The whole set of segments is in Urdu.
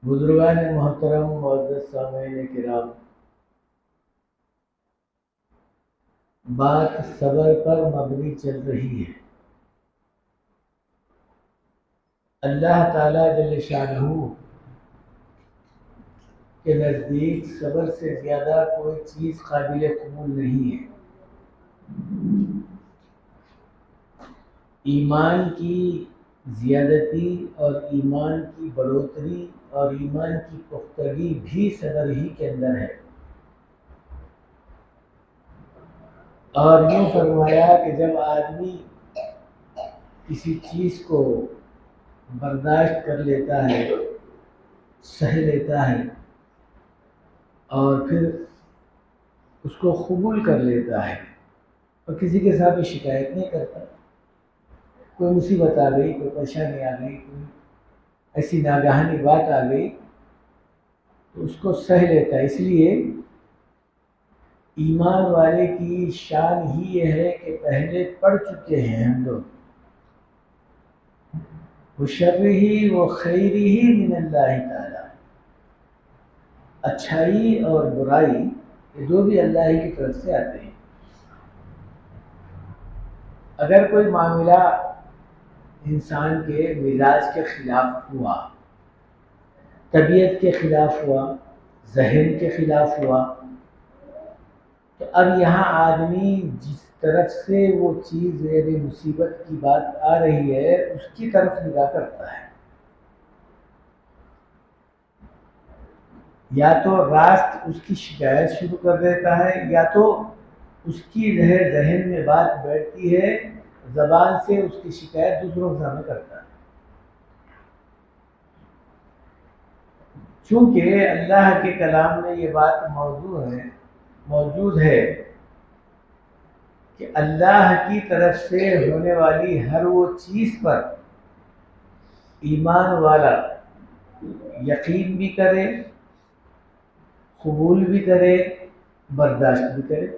بزرگان محترم، معزز سامعین کرام، بات صبر پر مبنی چل رہی ہے۔ اللہ تعالیٰ جل شانہ کے نزدیک صبر سے زیادہ کوئی چیز قابل قبول نہیں ہے۔ ایمان کی زیادتی اور ایمان کی بڑھوتری اور ایمان کی پختگی بھی صبر ہی کے اندر ہے۔ اور یوں فرمایا کہ جب آدمی کسی چیز کو برداشت کر لیتا ہے، سہ لیتا ہے اور پھر اس کو قبول کر لیتا ہے اور کسی کے ساتھ بھی شکایت نہیں کرتا، کوئی مصیبت آ گئی، کوئی پریشانی آ گئی، کوئی ایسی ناگہانی بات آ گئی تو اس کو سہ لیتا ہے۔ اس لیے ایمان والے کی شان ہی یہ ہے کہ پہلے پڑھ چکے ہیں ہم لوگ وَشَرِّهِ وَخَيْرِهِ مِنَ اللَّهِ تعالیٰ، اچھائی اور برائی یہ دو بھی اللہ ہی کی طرف سے آتے ہیں۔ اگر کوئی معاملہ انسان کے مزاج کے خلاف ہوا، طبیعت کے خلاف ہوا، ذہن کے خلاف ہوا، تو اب یہاں آدمی جس طرف سے وہ چیز یعنی مصیبت کی بات آ رہی ہے اس کی طرف نگاہ کرتا ہے، یا تو راست اس کی شکایت شروع کر دیتا ہے، یا تو اس کی ذہن میں بات بیٹھتی ہے، زبان سے اس کی شکایت دوسروں کے سامنے کرتا ہے۔ چونکہ اللہ کے کلام میں یہ بات موجود ہے کہ اللہ کی طرف سے ہونے والی ہر وہ چیز پر ایمان والا یقین بھی کرے، قبول بھی کرے، برداشت بھی کرے۔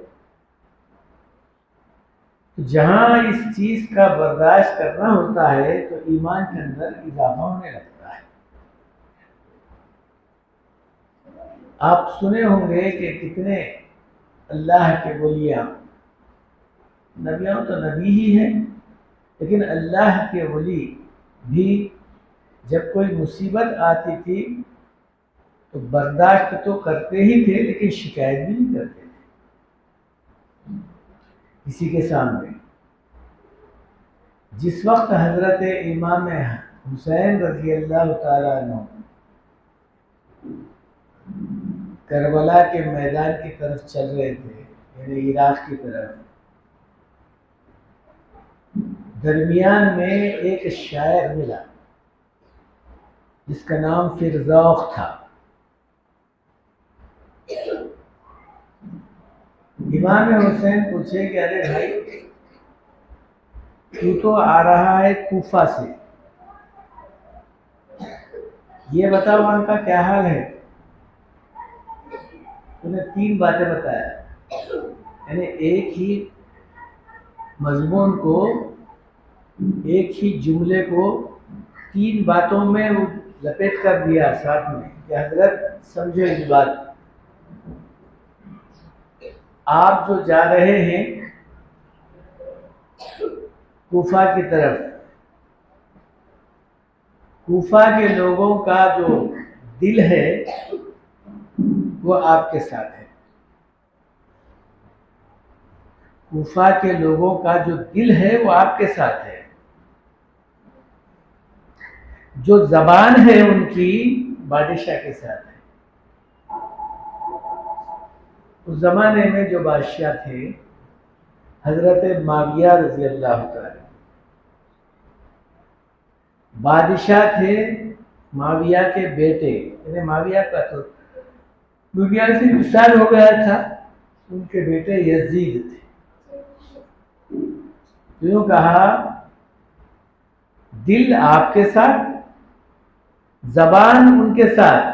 جہاں اس چیز کا برداشت کرنا ہوتا ہے تو ایمان کے اندر اضافہ ہونے لگتا ہے۔ آپ سنے ہوں گے کہ کتنے اللہ کے ولیاں، نبیوں تو نبی ہی ہیں، لیکن اللہ کے ولی بھی جب کوئی مصیبت آتی تھی تو برداشت تو کرتے ہی تھے لیکن شکایت بھی نہیں کرتے تھے کسی کے سامنے۔ جس وقت حضرت امام حسین رضی اللہ تعالیٰ عنہ کربلا کے میدان کی طرف چل رہے تھے، یعنی عراق کی طرف، درمیان میں ایک شاعر ملا جس کا نام فرزوق تھا۔ امام حسین پوچھے کہ ارے بھائی تو تو آ رہا ہے کوفہ سے، یہ بتا وہاں کا کیا حال ہے؟ انہیں تین باتیں بتایا، یعنی ایک ہی مضمون کو، ایک ہی جملے کو تین باتوں میں وہ لپیٹ کر دیا ساتھ میں کہ حضرت سمجھو اس بات، آپ جو جا رہے ہیں کوفہ کی طرف، کوفہ کے لوگوں کا جو دل ہے وہ آپ کے ساتھ ہے، کوفہ کے لوگوں کا جو دل ہے وہ آپ کے ساتھ ہے، جو زبان ہے ان کی بادشاہ کے ساتھ ہے۔ اس زمانے میں جو بادشاہ تھے حضرت معاویہ رضی اللہ تعالی، بادشاہ تھے معاویہ کے بیٹے، یعنی معاویہ کا تو دنیا سے وصال ہو گیا تھا، ان کے بیٹے یزید تھے۔ یوں کہا دل آپ کے ساتھ، زبان ان کے ساتھ،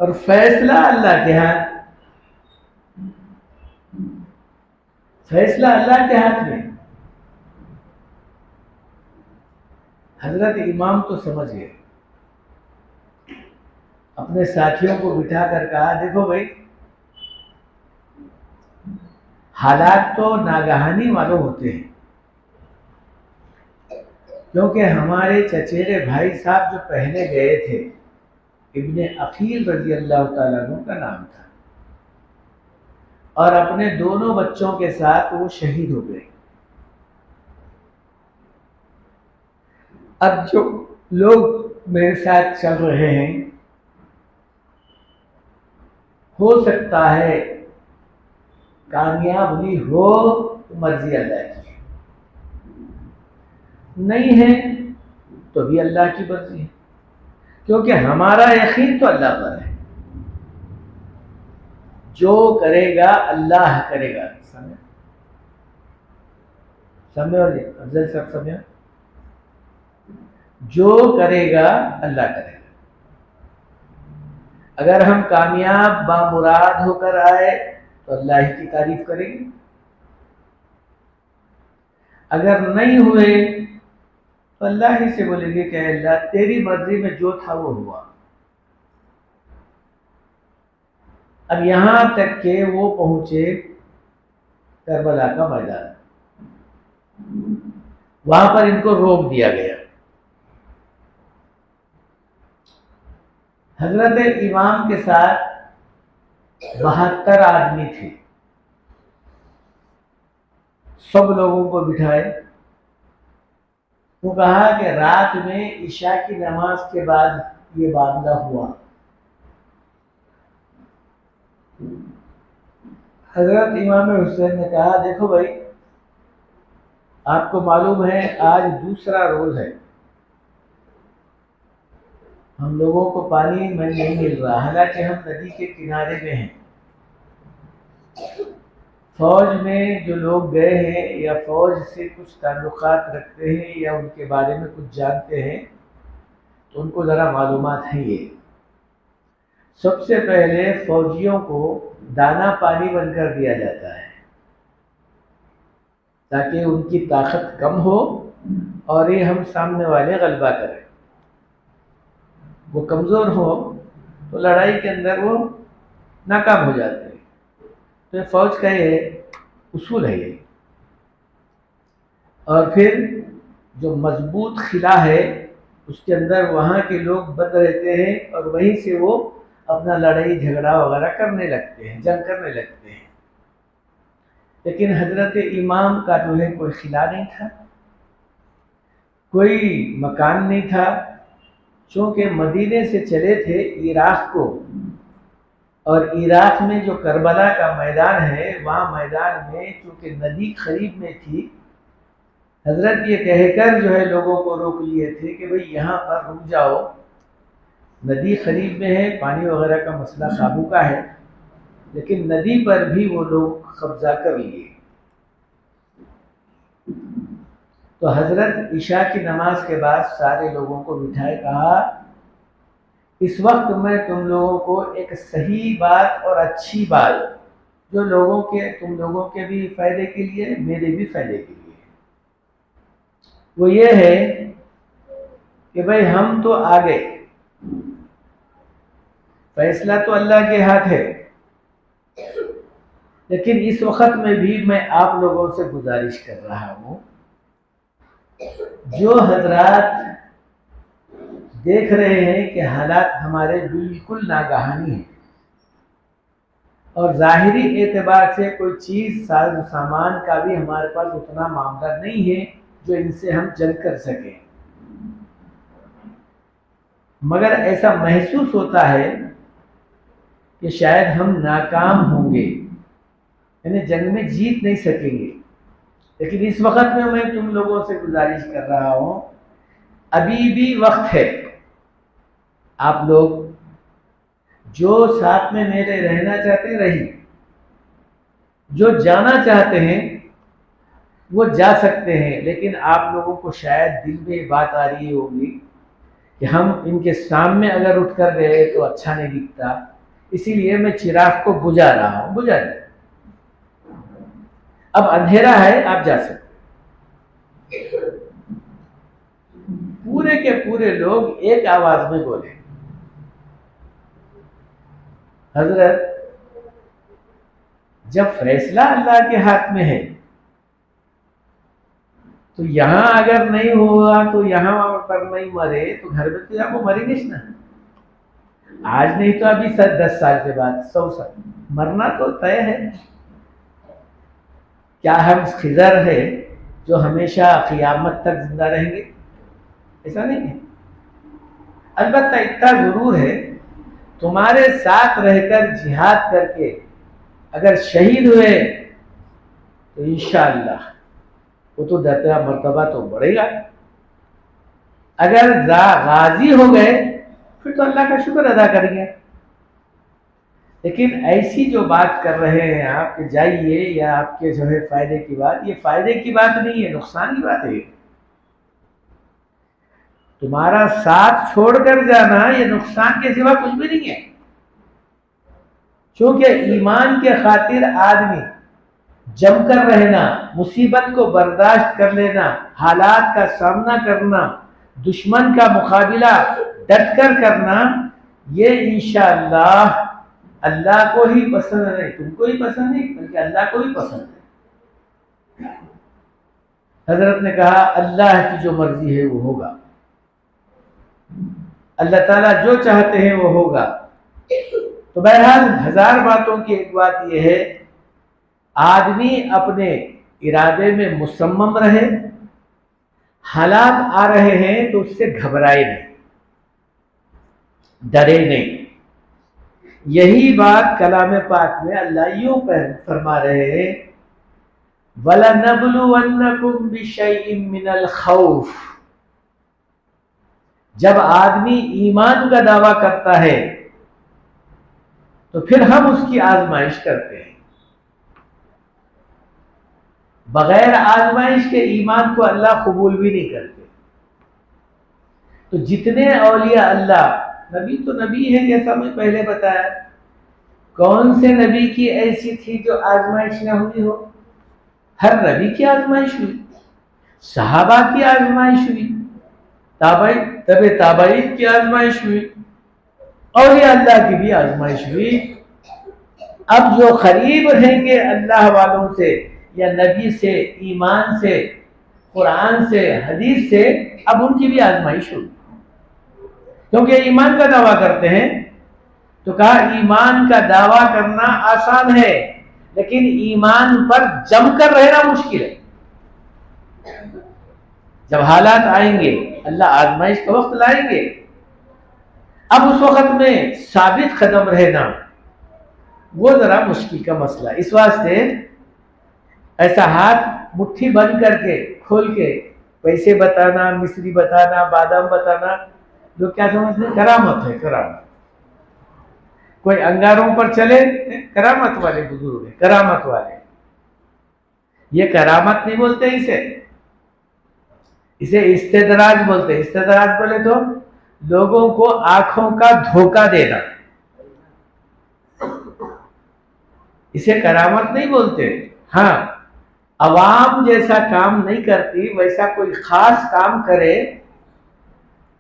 اور فیصلہ اللہ کے ہاتھ، فیصلہ اللہ کے ہاتھ میں۔ حضرت امام تو سمجھ گئے اپنے ساتھیوں کو بٹھا کر کہا دیکھو بھائی حالات تو ناگہانی معلوم ہوتے ہیں، کیونکہ ہمارے چچیرے بھائی صاحب جو پہلے گئے تھے ابن عقیل رضی اللہ تعالیٰ عنہ کا نام تھا، اور اپنے دونوں بچوں کے ساتھ وہ شہید ہو گئے۔ اب جو لوگ میرے ساتھ چل رہے ہیں، ہو سکتا ہے کامیاب بھی ہو تو مرضی اللہ کی، نہیں ہے تو بھی اللہ کی مرضی ہے، کیونکہ ہمارا یقین تو اللہ پر ہے، جو کرے گا اللہ کرے گا۔ سمجھے اور افضل صاحب سمجھا، جو کرے گا اللہ کرے گا۔ اگر ہم کامیاب بامراد ہو کر آئے تو اللہ ہی کی تعریف کریں گے، اگر نہیں ہوئے تو اللہ ہی سے بولیں گے کہ اللہ تیری مرضی میں جو تھا وہ ہوا۔ اب یہاں تک کہ وہ پہنچے کربلا کا میدان، وہاں پر ان کو روک دیا گیا۔ حضرت امام کے ساتھ 72 آدمی تھے، سب لوگوں کو بٹھائے، وہ کہا کہ رات میں عشاء کی نماز کے بعد یہ معاملہ ہوا۔ حضرت امام حسین نے کہا دیکھو بھائی آپ کو معلوم ہے آج دوسرا روز ہے، ہم لوگوں کو پانی میں نہیں مل رہا، حالانکہ ہم ندی کے کنارے میں ہیں، فوج میں جو لوگ گئے ہیں یا فوج سے کچھ تعلقات رکھتے ہیں یا ان کے بارے میں کچھ جانتے ہیں تو ان کو ذرا معلومات ہیں۔ یہ سب سے پہلے فوجیوں کو دانا پانی بن کر دیا جاتا ہے تاکہ ان کی طاقت کم ہو اور یہ ہم سامنے والے غلبہ کریں، وہ کمزور ہو تو لڑائی کے اندر وہ ناکام ہو جاتے ہیں۔ تو یہ فوج کا یہ اصول ہے یہ۔ اور پھر جو مضبوط قلعہ ہے اس کے اندر وہاں کے لوگ بند رہتے ہیں اور وہیں سے وہ اپنا لڑائی جھگڑا وغیرہ کرنے لگتے ہیں، جنگ کرنے لگتے ہیں۔ لیکن حضرت امام کا جو ہے کوئی قلعہ نہیں تھا، کوئی مکان نہیں تھا، چونکہ مدینے سے چلے تھے عراق کو، اور عراق میں جو کربلا کا میدان ہے وہاں میدان میں چونکہ ندی قریب میں تھی، حضرت یہ کہہ کر جو ہے لوگوں کو روک لیے تھے کہ بھئی یہاں پر رک جاؤ، ندی قریب میں ہے، پانی وغیرہ کا مسئلہ قابو کا ہے، لیکن ندی پر بھی وہ لوگ قبضہ کر لیے۔ تو حضرت عشاء کی نماز کے بعد سارے لوگوں کو بٹھائے، کہا اس وقت میں تم لوگوں کو ایک صحیح بات اور اچھی بات جو تم لوگوں کے بھی فائدے کے لیے میرے بھی فائدے کے لیے، وہ یہ ہے کہ بھئی ہم تو آ گئے، فیصلہ تو اللہ کے ہاتھ ہے، لیکن اس وقت میں بھی میں آپ لوگوں سے گزارش کر رہا ہوں، جو حضرات دیکھ رہے ہیں کہ حالات ہمارے بالکل ناگہانی ہیں اور ظاہری اعتبار سے کوئی چیز ساز و سامان کا بھی ہمارے پاس اتنا معاملہ نہیں ہے جو ان سے ہم جنگ کر سکیں، مگر ایسا محسوس ہوتا ہے کہ شاید ہم ناکام ہوں گے، یعنی جنگ میں جیت نہیں سکیں گے، لیکن اس وقت میں تم لوگوں سے گزارش کر رہا ہوں ابھی بھی وقت ہے، آپ لوگ جو ساتھ میں میرے رہنا چاہتے ہیں رہیے، جو جانا چاہتے ہیں وہ جا سکتے ہیں، لیکن آپ لوگوں کو شاید دل میں یہ بات آ رہی ہوگی کہ ہم ان کے سامنے اگر اٹھ کر گئے تو اچھا نہیں دکھتا، اسی لیے میں چراغ کو بجھا رہا ہوں، بجھا دیں، اب اندھیرا ہے آپ جا سکتے۔ پورے کے پورے لوگ ایک آواز میں بولے، حضرت جب فیصلہ اللہ کے ہاتھ میں ہے تو یہاں اگر نہیں ہوگا تو یہاں پر نہیں مرے تو گھر میں تو آپ کو مریں گے نا، آج نہیں تو ابھی 10 سال کے بعد 100 سال مرنا تو طے ہے۔ کیا ہم خضر ہے جو ہمیشہ قیامت تک زندہ رہیں گے؟ ایسا نہیں ہے۔ البتہ اتنا ضرور ہے، تمہارے ساتھ رہ کر جہاد کر کے اگر شہید ہوئے تو انشاءاللہ وہ تو درجہ مرتبہ تو بڑھے گا، اگر غازی ہو گئے پھر تو اللہ کا شکر ادا کریں گے۔ لیکن ایسی جو بات کر رہے ہیں آپ کہ جائیے یا آپ کے جو ہے فائدے کی بات، یہ فائدے کی بات نہیں ہے، نقصان کی بات ہے۔ تمہارا ساتھ چھوڑ کر جانا یہ نقصان کے سوا کچھ بھی نہیں ہے، چونکہ ایمان کے خاطر آدمی جم کر رہنا، مصیبت کو برداشت کر لینا، حالات کا سامنا کرنا، دشمن کا مقابلہ ڈٹ کر کرنا، یہ انشاءاللہ اللہ کو ہی پسند ہے، تم کو ہی پسند نہیں بلکہ اللہ کو ہی پسند ہے۔ حضرت نے کہا اللہ کی جو مرضی ہے وہ ہوگا، اللہ تعالیٰ جو چاہتے ہیں وہ ہوگا۔ تو بہرحال 1000 باتوں کی ایک بات یہ ہے، آدمی اپنے ارادے میں مصمم رہے، حالات آ رہے ہیں تو اس سے گھبرائے نہیں، ڈرے نہیں۔ یہی بات کلام پاک میں اللہ یوں فرما رہے ہیں، وَلَنَبْلُوَنَّكُمْ بِشَيْءٍ مِّنَ الْخَوْفِ۔ جب آدمی ایمان کا دعویٰ کرتا ہے تو پھر ہم اس کی آزمائش کرتے ہیں، بغیر آزمائش کے ایمان کو اللہ قبول بھی نہیں کرتے۔ تو جتنے اولیاء اللہ، نبی تو نبی ہے جیسا میں پہلے بتایا، کون سے نبی کی ایسی تھی جو آزمائش نہ ہوئی ہو؟ ہر نبی کی آزمائش ہوئی، صحابہ کی آزمائش ہوئی، تابعین کی آزمائش ہوئی، اولیاء اللہ کی بھی آزمائش ہوئی۔ اب جو قریب رہیں گے اللہ والوں سے یا نبی سے، ایمان سے، قرآن سے، حدیث سے، اب ان کی بھی آزمائش ہوگی، کیونکہ ایمان کا دعویٰ کرتے ہیں۔ تو کہا ایمان کا دعویٰ کرنا آسان ہے لیکن ایمان پر جم کر رہنا مشکل ہے۔ جب حالات آئیں گے، اللہ آزمائش کا وقت لائیں گے، اب اس وقت میں ثابت قدم رہنا وہ ذرا مشکل کا مسئلہ۔ اس واسطے ایسا ہاتھ مٹھی بند کر کے کھول کے پیسے بتانا، مصری بتانا، بادام بتانا، لوگ کیا سمجھتے ہیں؟ کرامت ہے، کرامت۔ کوئی انگاروں پر چلے، کرامت والے بزرگ ہیں، کرامت والے۔ یہ کرامت نہیں بولتے، اسے استدراج بولتے۔ استدراج بولے تو لوگوں کو آنکھوں کا دھوکہ دینا، اسے کرامت نہیں بولتے۔ ہاں، عوام جیسا کام نہیں کرتی ویسا کوئی خاص کام کرے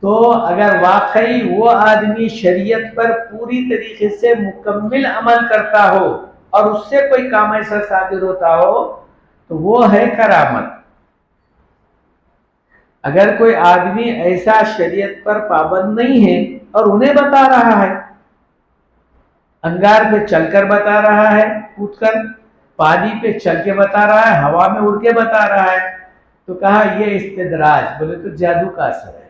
تو اگر واقعی وہ آدمی شریعت پر پوری طریقے سے مکمل عمل کرتا ہو اور اس سے کوئی کام ایسا صادر ہوتا ہو تو وہ ہے کرامت۔ اگر کوئی آدمی ایسا شریعت پر پابند نہیں ہے اور انہیں بتا رہا ہے، انگار پہ چل کر بتا رہا ہے، کود کر، پانی پہ چل کے بتا رہا ہے، ہوا میں اڑ کے بتا رہا ہے، تو کہا یہ استدراج، بولے تو جادو کا اثر ہے۔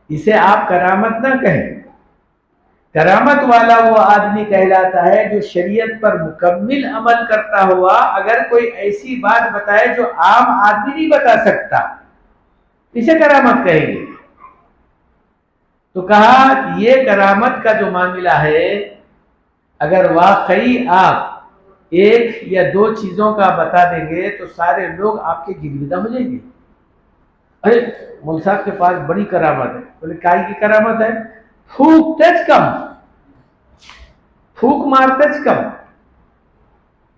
اسے آپ کرامت نہ کہیں۔ کرامت والا وہ آدمی کہلاتا ہے جو شریعت پر مکمل عمل کرتا ہوا اگر کوئی ایسی بات بتائے جو عام آدمی نہیں بتا سکتا، اسے کرامت کہیں گے۔ تو کہا یہ کرامت کا جو معاملہ ہے، اگر واقعی آپ ایک یا دو چیزوں کا بتا دیں گے تو سارے لوگ آپ کے گرویدہ ہو جائیں گے۔ ارے مول صاحب کے پاس بڑی کرامت ہے، بولے کائی کی کرامت ہے؟ پھوک تیج کم، پھوک مار تیج کم۔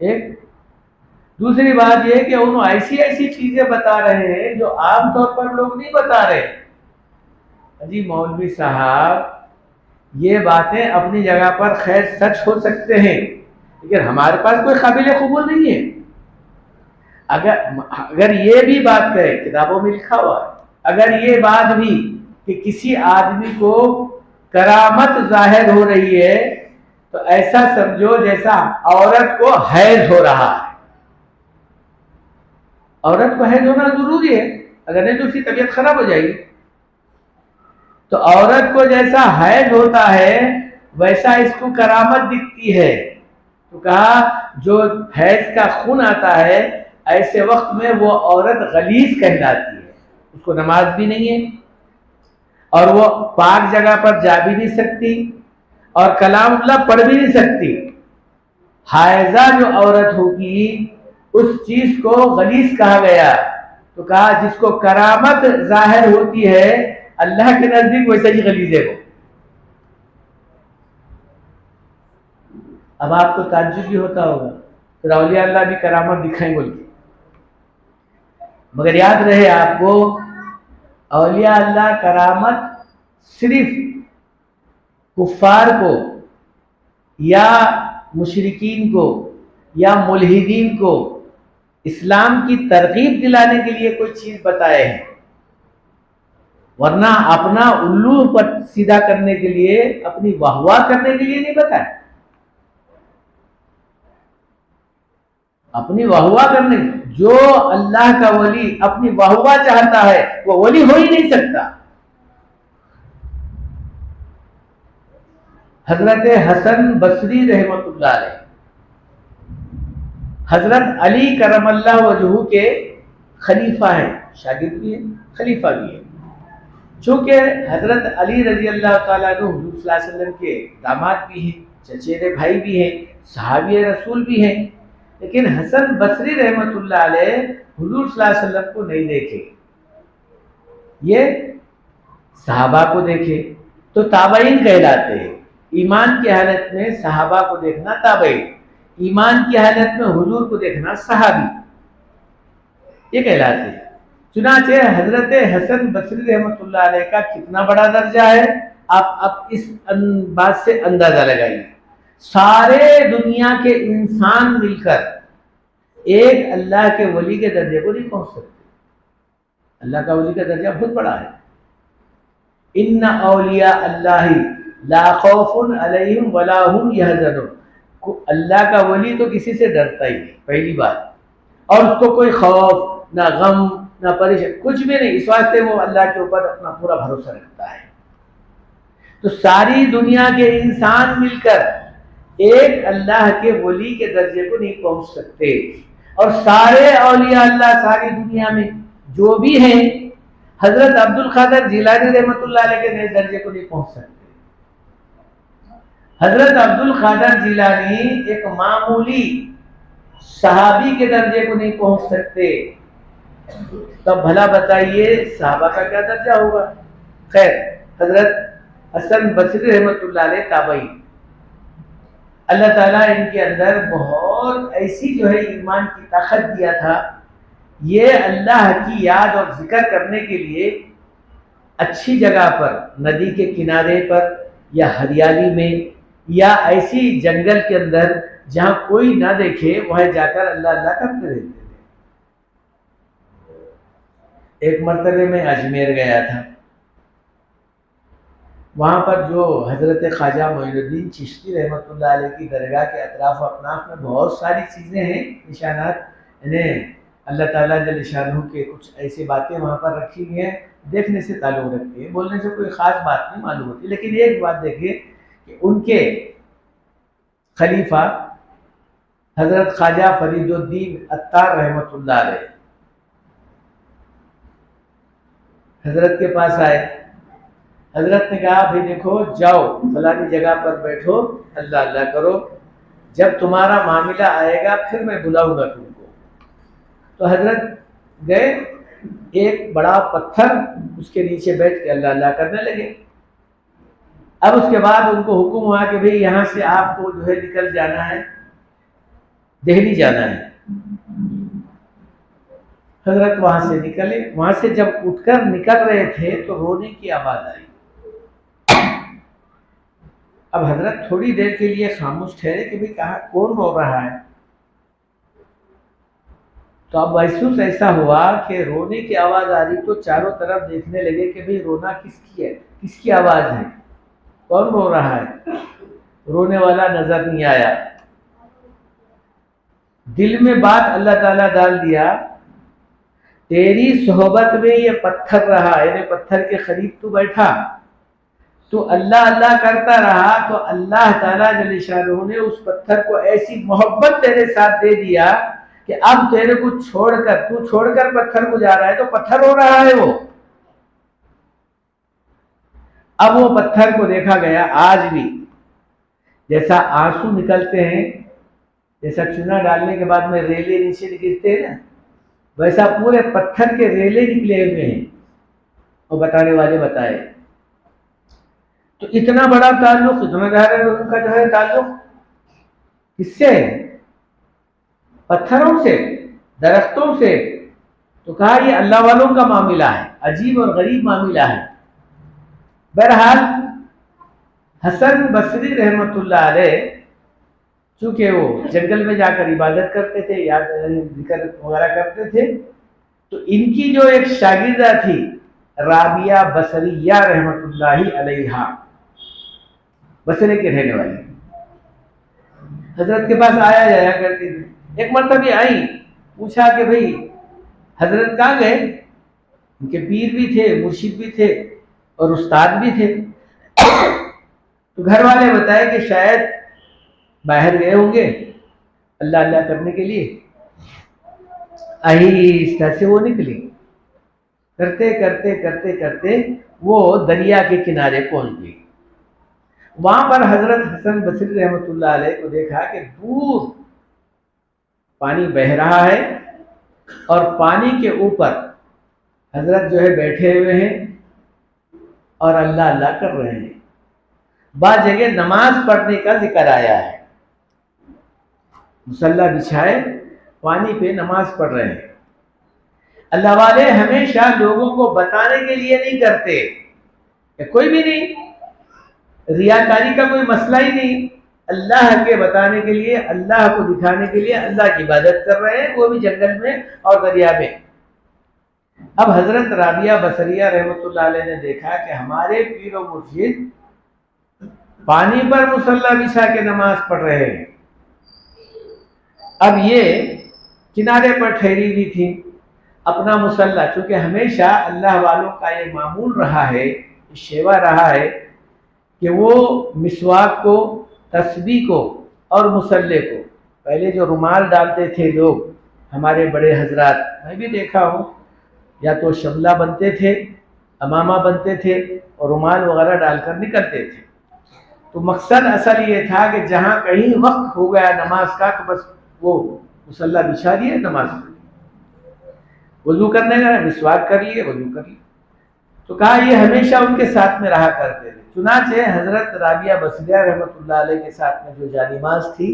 ایک دوسری بات یہ کہ انہوں ایسی چیزیں بتا رہے ہیں جو عام طور پر لوگ نہیں بتا رہے۔ جی مولوی صاحب یہ باتیں اپنی جگہ پر خیر سچ ہو سکتے ہیں، لیکن ہمارے پاس کوئی قابل قبول نہیں ہے۔ اگر یہ بھی بات ہے، کتابوں میں لکھا ہوا ہے، اگر یہ بات بھی کہ کسی آدمی کو کرامت ظاہر ہو رہی ہے تو ایسا سمجھو جیسا عورت کو حیض ہو رہا ہے۔ عورت کو حیض ہونا ضروری ہے، اگر نہیں تو اس کی طبیعت خراب ہو جائے گی۔ تو عورت کو جیسا حیض ہوتا ہے ویسا اس کو کرامت دکھتی ہے، تو کہا جو حیض کا خون آتا ہے ایسے وقت میں وہ عورت غلیظ کہلاتی ہے، اس کو نماز بھی نہیں ہے اور وہ پاک جگہ پر جا بھی نہیں سکتی اور کلام اللہ پڑھ بھی نہیں سکتی۔ حائضہ جو عورت ہوگی اس چیز کو غلیظ کہا گیا، تو کہا جس کو کرامت ظاہر ہوتی ہے اللہ کے نزدیک ویسا ہی غلیظ ہے وہ۔ اب آپ کو تعجب بھی ہوتا ہوگا پھر اولیاء اللہ بھی کرامت دکھائیں بول کے، مگر یاد رہے آپ کو اولیاء اللہ کرامت صرف کفار کو یا مشرکین کو یا ملحدین کو اسلام کی ترغیب دلانے کے لیے کوئی چیز بتائے ہیں، ورنہ اپنا الو پر سیدھا کرنے کے لیے، اپنی واہ واہ کرنے کے لیے نہیں بتائے۔ اپنی واہ واہ کرنے، جو اللہ کا ولی اپنی واہ واہ چاہتا ہے وہ ولی ہو ہی نہیں سکتا۔ حضرت حسن بصری رحمۃ اللہ علیہ حضرت علی کرم اللہ وجہہ کے خلیفہ ہیں، شاگرد بھی ہیں خلیفہ بھی ہیں۔ چونکہ حضرت علی رضی اللہ تعالیٰ عنہ حضور صلی اللہ علیہ وسلم کے داماد بھی ہیں، چچیرے بھائی بھی ہیں، صحابی رسول بھی ہیں، لیکن حسن بصری رحمۃ اللہ علیہ حضور صلی اللہ علیہ وسلم کو نہیں دیکھے، یہ صحابہ کو دیکھے تو تابعین کہلاتے ہیں۔ ایمان کی حالت میں صحابہ کو دیکھنا تابعی، ایمان کی حالت میں حضور کو دیکھنا صحابی، یہ کہلاتے ہیں۔ چنانچہ حضرت حسن بصری رحمۃ اللہ علیہ کا کتنا بڑا درجہ ہے آپ اس بات سے اندازہ لگائیے۔ سارے دنیا کے انسان مل کر ایک اللہ کے ولی کے درجے کو نہیں پہنچ سکتے۔ اللہ کا ولی کا درجہ بہت بڑا ہے۔ ان اولیاء اللہ لا خوف علیہم ولا هم یحزنون، اللہ کا ولی تو کسی سے ڈرتا ہی نہیں، پہلی بات، اور اس کو کوئی خوف نہ غم نہ پریشان کچھ بھی نہیں، اس واسطے وہ اللہ کے اوپر اپنا پورا بھروسہ رکھتا ہے۔ تو ساری دنیا کے انسان مل کر ایک اللہ کے ولی کے درجے کو نہیں پہنچ سکتے، اور سارے اولیاء اللہ ساری دنیا میں جو بھی ہیں حضرت عبد القادر جیلانی رحمۃ اللہ علیہ کے نئے درجے کو نہیں پہنچ سکتے۔ حضرت عبد القادر جیلانی ایک معمولی صحابی کے درجے کو نہیں پہنچ سکتے، تب بھلا بتائیے صحابہ کا کیا درجہ ہوگا۔ خیر، حضرت حسن بصری رحمۃ اللہ علیہ تابعی، اللہ تعالیٰ ان کے اندر بہت ایسی جو ہے ایمان کی طاقت دیا تھا، یہ اللہ کی یاد اور ذکر کرنے کے لیے اچھی جگہ پر، ندی کے کنارے پر یا ہریالی میں یا ایسی جنگل کے اندر جہاں کوئی نہ دیکھے وہاں جا کر اللہ اللہ کرتے رہتے تھے۔ ایک مرتبہ میں اجمیر گیا تھا، وہاں پر جو حضرت خواجہ معین الدین چشتی رحمۃ اللہ علیہ کی درگاہ کے اطراف و اکناف میں بہت ساری چیزیں ہیں، نشانات، انہیں اللہ تعالیٰ جل شانہ کے کچھ ایسی باتیں وہاں پر رکھی ہوئی ہیں، دیکھنے سے تعلق رکھتی ہے، بولنے سے کوئی خاص بات نہیں معلوم ہوتی، لیکن ایک بات دیکھیے کہ ان کے خلیفہ حضرت خواجہ فرید الدین عطار رحمۃ اللہ علیہ حضرت کے پاس آئے، حضرت نے کہا بھائی دیکھو جاؤ فلانی جگہ پر بیٹھو، اللہ اللہ کرو، جب تمہارا معاملہ آئے گا پھر میں بلاؤں گا تم کو۔ تو حضرت گئے، ایک بڑا پتھر اس کے نیچے بیٹھ کے اللہ اللہ کرنے لگے۔ اب اس کے بعد ان کو حکم ہوا کہ بھئی یہاں سے آپ کو جو ہے نکل جانا ہے، دہلی جانا ہے۔ حضرت وہاں سے نکلے، وہاں سے جب اٹھ کر نکل رہے تھے تو رونے کی آواز آئی۔ اب حضرت تھوڑی دیر کے لیے خاموش ٹھہرے کہ بھئی کہاں کون رو رہا ہے. تو اب محسوس ایسا ہوا کہ رونے کی آواز آ رہی تو چاروں طرف دیکھنے لگے کہ بھئی رونا کس کی ہے, کس کی آواز ہے, کون رو رہا ہے. رونے والا نظر نہیں آیا. دل میں بات اللہ تعالیٰ ڈال دیا, تیری صحبت میں یہ پتھر رہا, یعنی پتھر کے قریب تو بیٹھا, تو اللہ اللہ کرتا رہا, تو اللہ تعالیٰ جل شانہ نے اس پتھر کو ایسی محبت تیرے ساتھ دے دیا کہ اب تیرے کو تو چھوڑ کر پتھر کو جا رہا ہے, تو پتھر ہو رہا ہے وہ. اب وہ پتھر کو دیکھا گیا, آج بھی جیسا آنسو نکلتے ہیں, جیسا چونا ڈالنے کے بعد میں ریلے نیچے گرتے ہیں نا, ویسا پورے پتھر کے ریلے نکلے ہوئے ہیں. اور بتانے والے بتائے تو اتنا بڑا تعلق, اتنا گہرا ان کا جو ہے تعلق کس سے؟ پتھروں سے, درختوں سے. تو کہا یہ اللہ والوں کا معاملہ ہے, عجیب اور غریب معاملہ ہے. بہرحال حسن بصری رحمۃ اللہ علیہ چونکہ وہ جنگل میں جا کر عبادت کرتے تھے, یاد ذکر وغیرہ کرتے تھے, تو ان کی جو ایک شاگردہ تھی رابعہ بصریہ رحمۃ اللہ علیہا, بصرے کے رہنے والی, حضرت کے پاس آیا جایا کرتی تھی. ایک مرتبہ آئی, پوچھا کہ بھئی حضرت کہاں گئے؟ ان کے پیر بھی تھے, مرشد بھی تھے اور استاد بھی تھے. تو گھر والے بتائے کہ شاید باہر گئے ہوں گے اللہ اللہ کرنے کے لیے. آہستہ سے وہ نکلی, کرتے کرتے کرتے کرتے وہ دریا کے کنارے پہنچ گئی. وہاں پر حضرت حسن بصری رحمۃ اللہ علیہ کو دیکھا کہ دور پانی بہہ رہا ہے اور پانی کے اوپر حضرت جو ہے بیٹھے ہوئے ہیں اور اللہ اللہ کر رہے ہیں. بعض جگہ نماز پڑھنے کا ذکر آیا ہے, مصلی بچھائے پانی پہ نماز پڑھ رہے ہیں. اللہ والے ہمیشہ لوگوں کو بتانے کے لیے نہیں کرتے, کوئی بھی نہیں, ریاکاری کا کوئی مسئلہ ہی نہیں, اللہ کے بتانے کے لیے, اللہ کو دکھانے کے لیے اللہ کی عبادت کر رہے ہیں, وہ بھی جنگل میں اور دریا میں. اب حضرت رابعہ بصریہ رحمۃ اللہ علیہ نے دیکھا کہ ہمارے پیر و مرشد پانی پر مصلی بچھا کے نماز پڑھ رہے ہیں. اب یہ کنارے پر ٹھہری ہوئی تھی اپنا مصلی, چونکہ ہمیشہ اللہ والوں کا یہ معمول رہا ہے, شیوا رہا ہے کہ وہ مسواک کو, تسبیح کو اور مصلی کو, پہلے جو رومال ڈالتے تھے لوگ ہمارے بڑے حضرات, میں بھی دیکھا ہوں, یا تو شملہ بنتے تھے, امامہ بنتے تھے اور رومال وغیرہ ڈال کر نکلتے تھے. تو مقصد اصل یہ تھا کہ جہاں کہیں وقت ہو گیا نماز کا تو بس وہ مصلی بچھا دیے, نماز پڑھ لی, وضو کرنے کا مسواک کر لیے, وضو کر لیے. تو کہا یہ ہمیشہ ان کے ساتھ میں رہا کرتے تھے. چنانچہ حضرت رابعہ بصریہ رحمۃ اللہ علیہ کے ساتھ میں جو جانماز تھی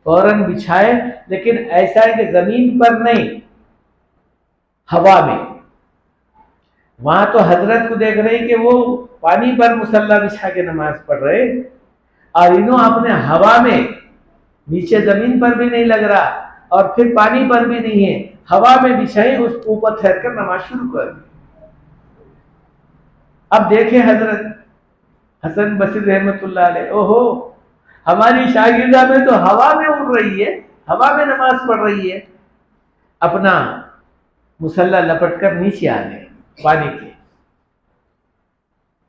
فوراً بچھائے, لیکن ایسا ہے کہ زمین پر نہیں, ہوا میں. وہاں تو حضرت کو دیکھ رہے کہ وہ پانی پر مصلی بچھا کے نماز پڑھ رہے, اور انہوں اپنے ہوا میں, نیچے زمین پر بھی نہیں لگ رہا اور پھر پانی پر بھی نہیں ہے, ہوا میں بچھائے, اس اوپر ٹھہر کر نماز شروع کر دی. اب دیکھیں حضرت حسن بصری رحمۃ اللہ علیہ, اوہو ہماری شاگردہ میں تو ہوا میں اڑ رہی ہے, ہوا میں نماز پڑھ رہی ہے. اپنا مصلی لپٹ کر نیچے آ گئے پانی کے.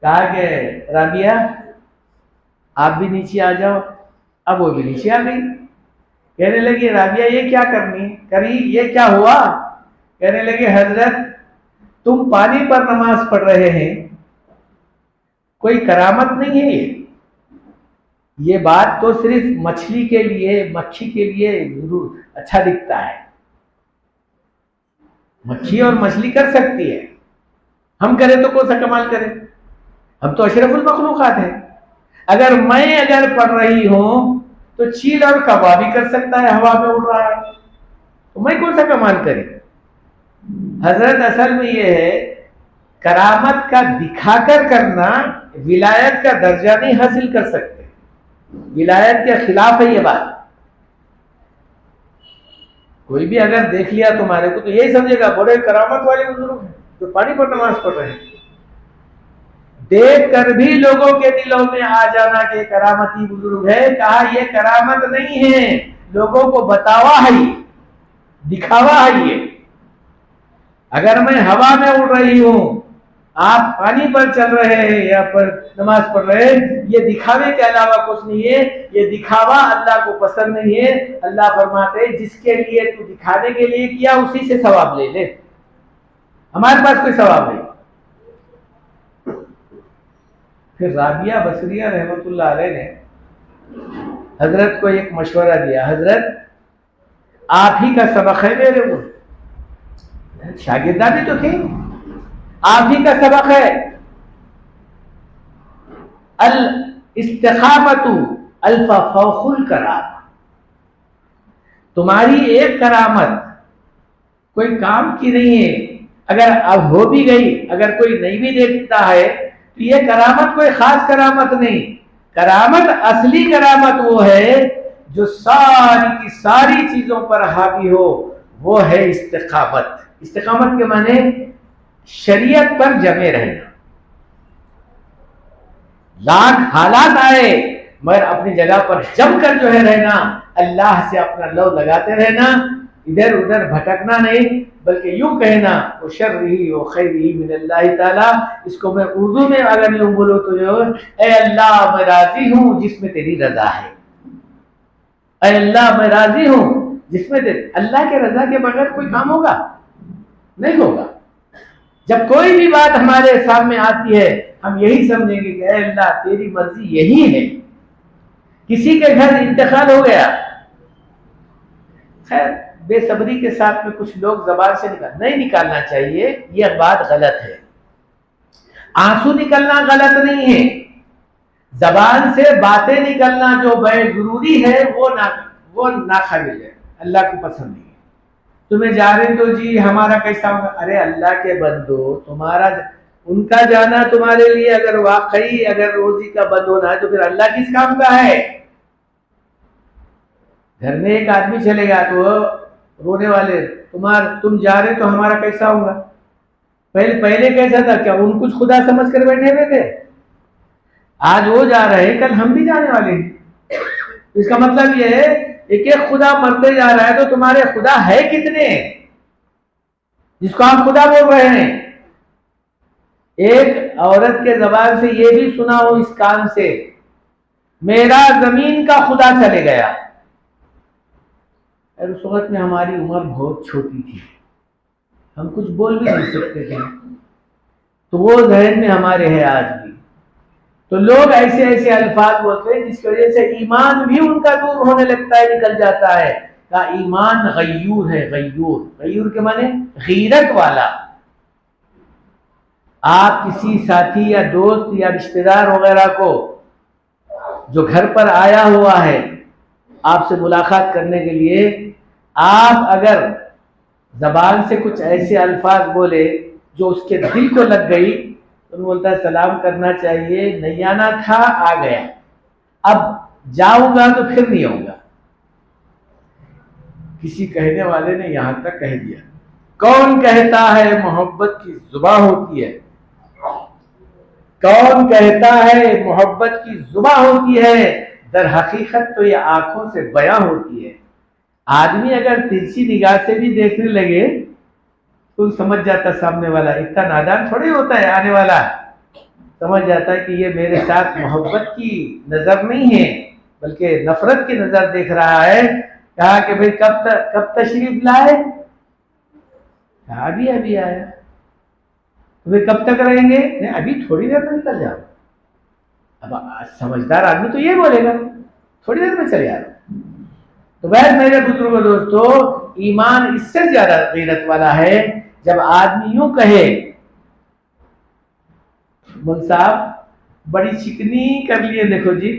کہا کہ رابعہ آپ بھی نیچے آ جاؤ. اب وہ بھی نیچے آ گئی. کہنے لگی رابعہ یہ کیا کری, یہ کیا ہوا؟ کہنے لگے حضرت تم پانی پر نماز پڑھ رہے ہیں, کوئی کرامت نہیں ہے یہ بات تو صرف مچھلی کے لیے, مکھی کے لیے ضرور اچھا دکھتا ہے. مکھی اور مچھلی کر سکتی ہے, ہم کریں تو کون سا کمال کریں, ہم تو اشرف المخلوقات ہیں. اگر پڑھ رہی ہوں تو چیل اور کبا بھی کر سکتا ہے, ہوا میں اڑ رہا ہے, تو میں کون سا کمال کریں. حضرت اصل میں یہ ہے کرامت کا دکھا کر کرنا ولایت کا درجہ نہیں حاصل کر سکتے. ولایت کے خلاف ہے یہ بات. کوئی بھی اگر دیکھ لیا تمہارے کو تو یہی سمجھے گا بڑے کرامت والے بزرگ ہیں جو پانی پر نماز پڑھ رہے ہیں. دیکھ کر بھی لوگوں کے دلوں میں آ جانا کہ کرامتی بزرگ ہے. کہا یہ کرامت نہیں ہے، لوگوں کو بتاوا ہے، یہ دکھاوا ہے. یہ اگر میں ہوا میں اڑ رہی ہوں، آپ پانی پر چل رہے ہیں یا پر نماز پڑھ رہے ہیں، یہ دکھاوے کے علاوہ کچھ نہیں ہے. یہ دکھاوا اللہ کو پسند نہیں ہے. اللہ فرماتے ہیں جس کے لیے تو دکھانے کے لیے کیا اسی سے ثواب لے لے، ہمارے پاس کوئی ثواب نہیں. پھر رابعہ بصریہ رحمۃ اللہ علیہ نے حضرت کو ایک مشورہ دیا. حضرت آپ ہی کا سبق ہے میرے کو، شاگردہ بھی تو تھے، آپ ہی کا سبق ہے. الاستقامت الف فوق الکرامہ. تمہاری ایک کرامت کوئی کام کی نہیں ہے. اگر اب ہو بھی گئی، اگر کوئی نہیں بھی دیکھتا ہے تو یہ کرامت کوئی خاص کرامت نہیں. کرامت، اصلی کرامت وہ ہے جو ساری کی ساری چیزوں پر حاوی ہو، وہ ہے استقامت. استقامت کے معنی شریعت پر جمے رہنا. لاکھ حالات آئے مگر اپنی جگہ پر جم کر جو ہے رہنا، اللہ سے اپنا لو لگاتے رہنا، ادھر ادھر بھٹکنا نہیں، بلکہ یوں کہنا وہ شرری و خیری من اللہ تعالیٰ. اس کو میں اردو میں اگر یوں بولو تو جو اے اللہ میں راضی ہوں جس میں تیری رضا ہے. اے اللہ میں راضی ہوں جس میں اللہ کے رضا کے بغیر کوئی کام ہوگا؟ نہیں ہوگا. جب کوئی بھی بات ہمارے سامنے آتی ہے ہم یہی سمجھیں گے کہ اے اللہ تیری مرضی یہی ہے. کسی کے گھر انتقال ہو گیا، خیر بے صبری کے ساتھ میں کچھ لوگ زبان سے نہیں نکالنا چاہیے، یہ بات غلط ہے. آنسو نکلنا غلط نہیں ہے، زبان سے باتیں نکلنا جو بے ضروری ہے وہ ناقابل ہے، اللہ کو پسند نہیں ہے. تمہیں جا رہے تو جی ہمارا کیسا ہوگا؟ ارے اللہ کے بندو، تمہارا ان کا جانا تمہارے لیے اگر واقعی اگر روزی کا بند ہونا ہے تو پھر اللہ کس کام کا ہے؟ گھر میں ایک آدمی چلے گا تو رونے والے تم جا رہے تو ہمارا کیسا ہوگا؟ پہلے کیسا تھا؟ کیا ان کچھ خدا سمجھ کر بیٹھے ہوئے تھے؟ آج وہ جا رہے ہیں، کل ہم بھی جانے والے ہیں. اس کا مطلب یہ ہے ایک ایک خدا مرتے جا رہا ہے تو تمہارے خدا ہے کتنے جس کو آپ خدا بول رہے ہیں؟ ایک عورت کے زبان سے یہ بھی سنا ہو اس کان سے، میرا زمین کا خدا چلے گیا. اور اس وقت میں ہماری عمر بہت چھوٹی تھی، ہم کچھ بول بھی نہیں سکتے تھے، تو وہ ذہن میں ہمارے ہے آج بھی. تو لوگ ایسے ایسے الفاظ بولتے ہیں جس کی وجہ سے ایمان بھی ان کا دور ہونے لگتا ہے، نکل جاتا ہے. کہ ایمان غیور ہے. غیور کے معنی غیرت والا. آپ کسی ساتھی یا دوست یا رشتہ دار وغیرہ کو جو گھر پر آیا ہوا ہے آپ سے ملاقات کرنے کے لیے، آپ اگر زبان سے کچھ ایسے الفاظ بولے جو اس کے دل کو لگ گئی تو بولتا ہے سلام کرنا چاہیے، نہیں آنا تھا آ گیا، اب جاؤں گا تو پھر نہیں آؤں گا. کسی کہنے والے نے یہاں تک کہہ دیا، کون کہتا ہے محبت کی زبان ہوتی ہے؟ کون کہتا ہے محبت کی زبان ہوتی ہے؟ در حقیقت تو یہ آنکھوں سے بیاں ہوتی ہے. آدمی اگر ترچھی نگاہ سے بھی دیکھنے لگے تو سمجھ جاتا سامنے والا اتنا نادان تھوڑی ہوتا ہے، آنے والا سمجھ جاتا ہے کہ یہ میرے ساتھ محبت کی نظر نہیں ہے بلکہ نفرت کی نظر دیکھ رہا ہے. کہا کہ بھئی کب تشریف لائے؟ کہا ابھی آیا. تمہیں کب تک رہیں گے؟ نہیں ابھی تھوڑی دیر میں نکل جاؤ. اب سمجھدار آدمی تو یہ بولے گا تھوڑی دیر میں چلے جاؤ. تو بہت میرے بزرگوں دوستو، ایمان اس سے زیادہ غیرت والا ہے جب آدمی یوں کہے مول صاحب بڑی چکنی کر لیے، دیکھو جی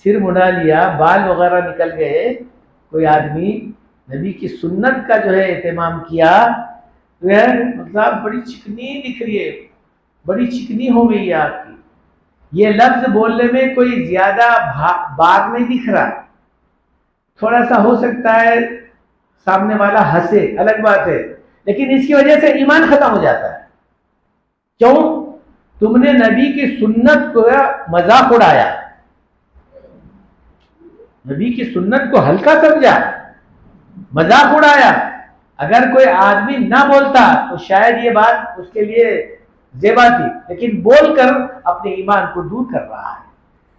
سر مڑا لیا، بال وغیرہ نکل گئے، کوئی آدمی نبی کی سنت کا جو ہے اہتمام کیا، مول صاحب بڑی چکنی دکھ رہی ہے، بڑی چکنی ہو گئی ہے آپ کی. یہ لفظ بولنے میں کوئی زیادہ بار نہیں دکھ رہا، تھوڑا سا ہو سکتا ہے سامنے والا ہنسے، الگ بات ہے، لیکن اس کی وجہ سے ایمان ختم ہو جاتا ہے۔ کیوں؟ تم نے نبی کی سنت کو مذاق اڑایا، نبی کی سنت کو ہلکا سمجھا، مذاق اڑایا۔ اگر کوئی آدمی نہ بولتا تو شاید یہ بات اس کے لیے زیبا تھی، لیکن بول کر اپنے ایمان کو دور کر رہا ہے۔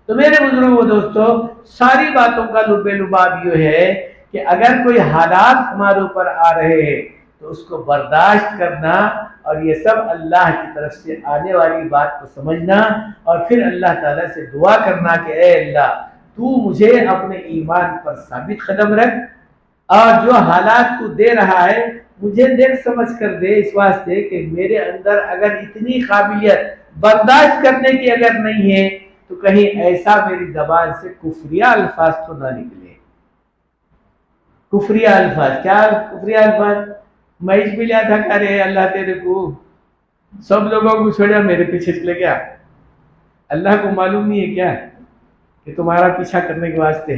تو میرے بزرگوں دوستو، ساری باتوں کا لب لباب یہ ہے کہ اگر کوئی حالات ہمارے اوپر آ رہے ہیں تو اس کو برداشت کرنا، اور یہ سب اللہ کی طرف سے آنے والی بات کو سمجھنا، اور پھر اللہ تعالیٰ سے دعا کرنا کہ اے اللہ تو مجھے اپنے ایمان پر ثابت قدم رکھ، اور جو حالات تو دے رہا ہے مجھے دیکھ سمجھ کر دے، اس واسطے کہ میرے اندر اگر اتنی قابلیت برداشت کرنے کی اگر نہیں ہے تو کہیں ایسا میری زبان سے کفریہ الفاظ تو نہ نکلے۔ کفریہ الفاظ، کیا کفریہ الفاظ؟ میں اس بھی لیا تھا کہ ارے اللہ تیرے کو سب لوگوں کو چھوڑا میرے پیچھے چلے گیا، اللہ کو معلوم نہیں ہے کیا کہ تمہارا پیچھا کرنے کے واسطے؟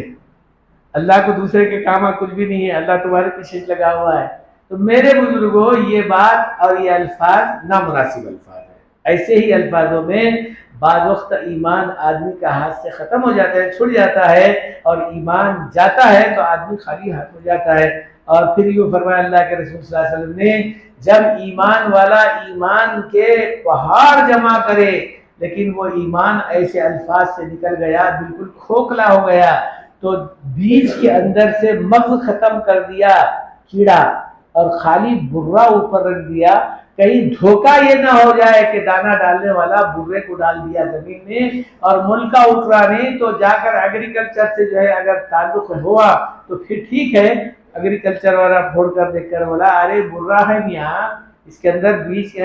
اللہ کو دوسرے کے کام کچھ بھی نہیں ہے، اللہ تمہارے پیچھے لگا ہوا ہے۔ تو میرے بزرگوں، یہ بات اور یہ الفاظ نامناسب الفاظ ہے۔ ایسے ہی الفاظوں میں بعض وقت ایمان آدمی کا ہاتھ سے ختم ہو جاتا ہے، چھوٹ جاتا ہے، اور ایمان جاتا ہے تو آدمی خالی ہاتھ ہو جاتا ہے۔ اور پھر یوں فرمایا اللہ کے رسول صلی اللہ علیہ وسلم نے، جب ایمان والا ایمان کے پہاڑ جمع کرے لیکن وہ ایمان ایسے الفاظ سے نکل گیا، بالکل کھوکھلا ہو گیا، تو بیج کے اندر سے مغز ختم کر دیا کیڑا، اور خالی برا اوپر رکھ دیا، کہیں دھوکہ یہ نہ ہو جائے کہ دانہ ڈالنے والا برے کو ڈال دیا زمین میں اور ملکہ اٹھ رہا نہیں، تو جا کر ایگریکلچر سے جو ہے اگر تعلق ہوا تو پھر ٹھیک ہے، ایگریکلچر والا پھوڑ کر دیکھ کر بولا ارے برا ہے میاں، اس کے اندر بیج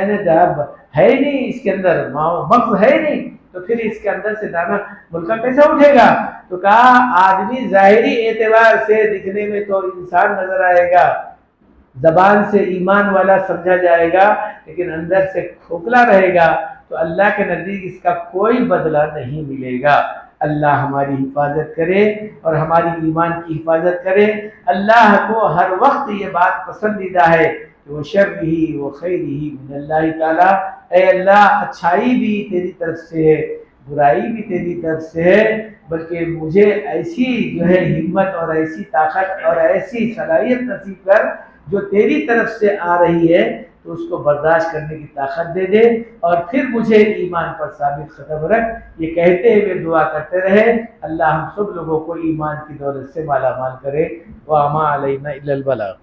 ہے نہیں، اس کے اندر مغز ہے نہیں، تو پھر اس کے اندر سے دانہ ملکہ کیسا اٹھے گا؟ تو کہا آدمی ظاہری اعتبار سے دکھنے میں تو انسان نظر آئے گا، زبان سے ایمان والا سمجھا جائے گا، لیکن اندر سے کھوکھلا رہے گا، تو اللہ کے نزدیک اس کا کوئی بدلہ نہیں ملے گا۔ اللہ ہماری حفاظت کرے اور ہماری ایمان کی حفاظت کرے۔ اللہ کو ہر وقت یہ بات پسندیدہ ہے کہ وہ شر ہی وہ خیر ہی من اللہ تعالیٰ، اے اللہ اچھائی بھی تیری طرف سے ہے، برائی بھی تیری طرف سے ہے، بلکہ مجھے ایسی جو ہے ہمت اور ایسی طاقت اور ایسی صلاحیت نصیب کر جو تیری طرف سے آ رہی ہے، تو اس کو برداشت کرنے کی طاقت دے دے، اور پھر مجھے ایمان پر ثابت قدم رکھ۔ یہ کہتے ہوئے دعا کرتے رہے، اللہ ہم سب لوگوں کو ایمان کی دولت سے مالا مال کرے۔ وَمَا عَلَيْنَا إِلَّا الْبَلَاغُ۔